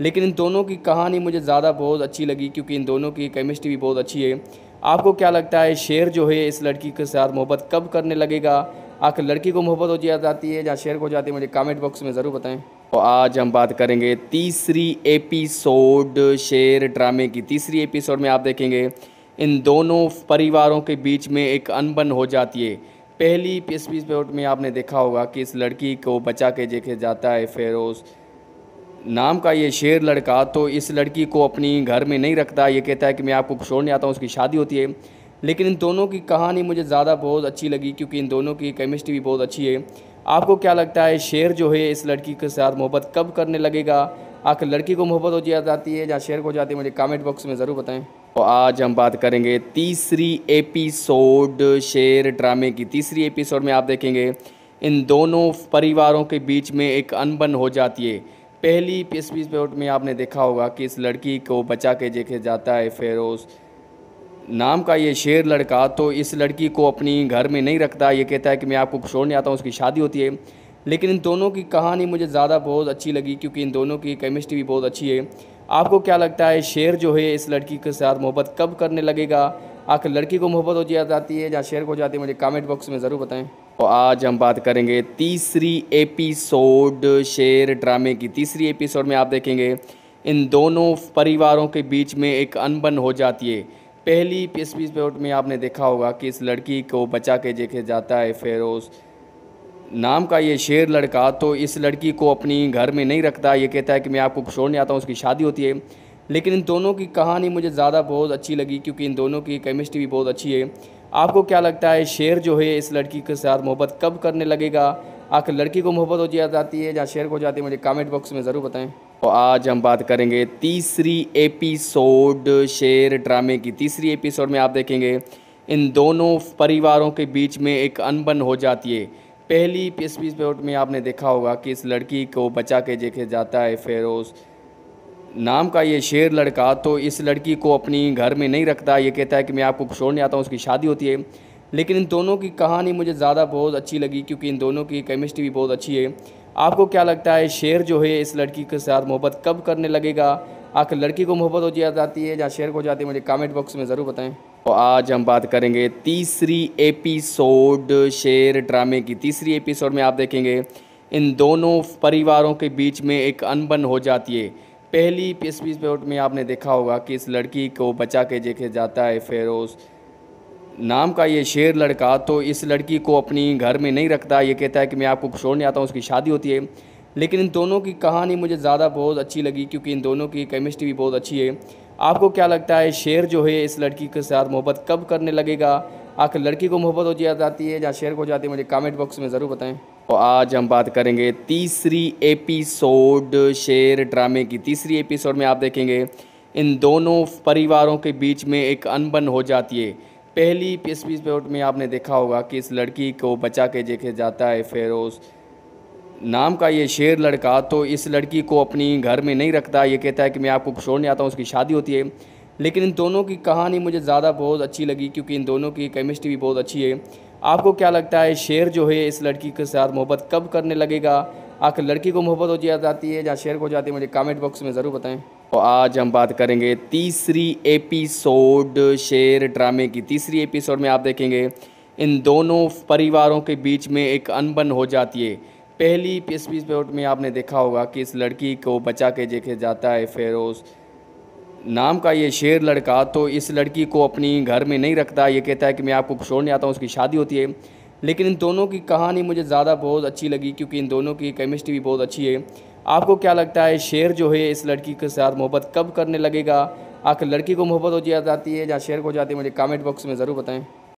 लेकिन इन दोनों की कहानी मुझे ज़्यादा बहुत अच्छी लगी क्योंकि इन दोनों की केमिस्ट्री भी बहुत अच्छी है। आपको क्या लगता है शेर जो है इस लड़की के साथ मोहब्बत कब करने लगेगा? आखिर लड़की को मोहब्बत हो जाती है या शेर को जाती है, मुझे कमेंट बॉक्स में ज़रूर बताएं। तो आज हम बात करेंगे तीसरी एपिसोड शेर ड्रामे की। तीसरी एपिसोड में आप देखेंगे इन दोनों परिवारों के बीच में एक अनबन हो जाती है। पहली एपिसोड में आपने देखा होगा कि इस लड़की को बचा के लेके जाता है फेरोज़ नाम का ये शेर लड़का, तो इस लड़की को अपनी घर में नहीं रखता। ये कहता है कि मैं आपको छोड़ने आता हूँ, उसकी शादी होती है। लेकिन इन दोनों की कहानी मुझे ज़्यादा बहुत अच्छी लगी क्योंकि इन दोनों की केमिस्ट्री भी बहुत अच्छी है। आपको क्या लगता है शेर जो है इस लड़की के साथ मोहब्बत कब करने लगेगा? आखिर लड़की को मोहब्बत हो जाती है या शेर को जाती है, मुझे कमेंट बॉक्स में ज़रूर बताएं। तो आज हम बात करेंगे तीसरी एपिसोड शेर ड्रामे की। तीसरी एपिसोड में आप देखेंगे इन दोनों परिवारों के बीच में एक अनबन हो जाती है। पहली एपिसोड में आपने देखा होगा कि इस लड़की को बचा के लेके जाता है फेरोज़ नाम का ये शेर लड़का, तो इस लड़की को अपनी घर में नहीं रखता। ये कहता है कि मैं आपको छोड़ने आता हूँ, उसकी शादी होती है। लेकिन इन दोनों की कहानी मुझे ज़्यादा बहुत अच्छी लगी क्योंकि इन दोनों की केमिस्ट्री भी बहुत अच्छी है। आपको क्या लगता है शेर जो है इस लड़की के साथ मोहब्बत कब करने लगेगा? आखिर लड़की को मोहब्बत हो जाती है या शेर को जाती है, मुझे कमेंट बॉक्स में ज़रूर बताएं। तो आज हम बात करेंगे तीसरी एपिसोड शेर ड्रामे की। तीसरी एपिसोड में आप देखेंगे इन दोनों परिवारों के बीच में एक अनबन हो जाती है। पहली एपिसोड में आपने देखा होगा कि इस लड़की को बचा के लेके जाता है फेरोज़ नाम का ये शेर लड़का, तो इस लड़की को अपनी घर में नहीं रखता। ये कहता है कि मैं आपको छोड़ने आता हूँ, उसकी शादी होती है। लेकिन इन दोनों की कहानी मुझे ज़्यादा बहुत अच्छी लगी क्योंकि इन दोनों की केमिस्ट्री भी बहुत अच्छी है। आपको क्या लगता है शेर जो है इस लड़की के साथ मोहब्बत कब करने लगेगा? आखिर लड़की को मोहब्बत हो जाती है या शेर को जाती है, मुझे कमेंट बॉक्स में ज़रूर बताएं। तो आज हम बात करेंगे तीसरी एपिसोड शेर ड्रामे की। तीसरी एपिसोड में आप देखेंगे इन दोनों परिवारों के बीच में एक अनबन हो जाती है। पहली एपिसोड में आपने देखा होगा कि इस लड़की को बचा के लेके जाता है फेरोज़ नाम का ये शेर लड़का, तो इस लड़की को अपनी घर में नहीं रखता। ये कहता है कि मैं आपको छोड़ने आता हूँ, उसकी शादी होती है। लेकिन इन दोनों की कहानी मुझे ज़्यादा बहुत अच्छी लगी क्योंकि इन दोनों की केमिस्ट्री भी बहुत अच्छी है। आपको क्या लगता है शेर जो है इस लड़की के साथ मोहब्बत कब करने लगेगा? आखिर लड़की को मोहब्बत हो जाती है या शेर को जाती है, मुझे कमेंट बॉक्स में ज़रूर बताएं। तो आज हम बात करेंगे तीसरी एपिसोड शेर ड्रामे की। तीसरी एपिसोड में आप देखेंगे इन दोनों परिवारों के बीच में एक अनबन हो जाती है। पहली इस एपिसोड में आपने देखा होगा कि इस लड़की को बचा के लेके जाता है फेरोज नाम का ये शेर लड़का। तो इस लड़की को अपनी घर में नहीं रखता, ये कहता है कि मैं आपको छोड़ने आता हूँ, उसकी शादी होती है। लेकिन इन दोनों की कहानी मुझे ज़्यादा बहुत अच्छी लगी क्योंकि इन दोनों की केमिस्ट्री भी बहुत अच्छी है। आपको क्या लगता है शेर जो है इस लड़की के साथ मोहब्बत कब करने लगेगा? आखिर लड़की को मोहब्बत हो जाती है या शेर को हो जाती है? मुझे कमेंट बॉक्स में ज़रूर बताएं। तो आज हम बात करेंगे तीसरी एपिसोड शेर ड्रामे की। तीसरी एपिसोड में आप देखेंगे इन दोनों परिवारों के बीच में एक अनबन हो जाती है। पहली इस एपिसोड में आपने देखा होगा कि इस लड़की को बचा के लेके जाता है फेरोज नाम का ये शेर लड़का। तो इस लड़की को अपनी घर में नहीं रखता, ये कहता है कि मैं आपको छोड़ने आता हूँ, उसकी शादी होती है। लेकिन इन दोनों की कहानी मुझे ज़्यादा बहुत अच्छी लगी क्योंकि इन दोनों की केमिस्ट्री भी बहुत अच्छी है। आपको क्या लगता है शेर जो है इस लड़की के साथ मोहब्बत कब करने लगेगा? आखिर लड़की को मोहब्बत हो जाती है या शेर को हो जाती है? मुझे कमेंट बॉक्स में ज़रूर बताएं। तो आज हम बात करेंगे तीसरी एपिसोड शेर ड्रामे की। तीसरी एपिसोड में आप देखेंगे इन दोनों परिवारों के बीच में एक अनबन हो जाती है। पहली इस एपिसोड में आपने देखा होगा कि इस लड़की को बचा के लेके जाता है फेरोज नाम का ये शेर लड़का। तो इस लड़की को अपनी घर में नहीं रखता, ये कहता है कि मैं आपको छोड़ने आता हूँ, उसकी शादी होती है। लेकिन इन दोनों की कहानी मुझे ज़्यादा बहुत अच्छी लगी क्योंकि इन दोनों की केमिस्ट्री भी बहुत अच्छी है। आपको क्या लगता है शेर जो है इस लड़की के साथ मोहब्बत कब करने लगेगा? आखिर लड़की को मोहब्बत हो जाती है या शेर को हो जाती है? मुझे कमेंट बॉक्स में ज़रूर बताएं।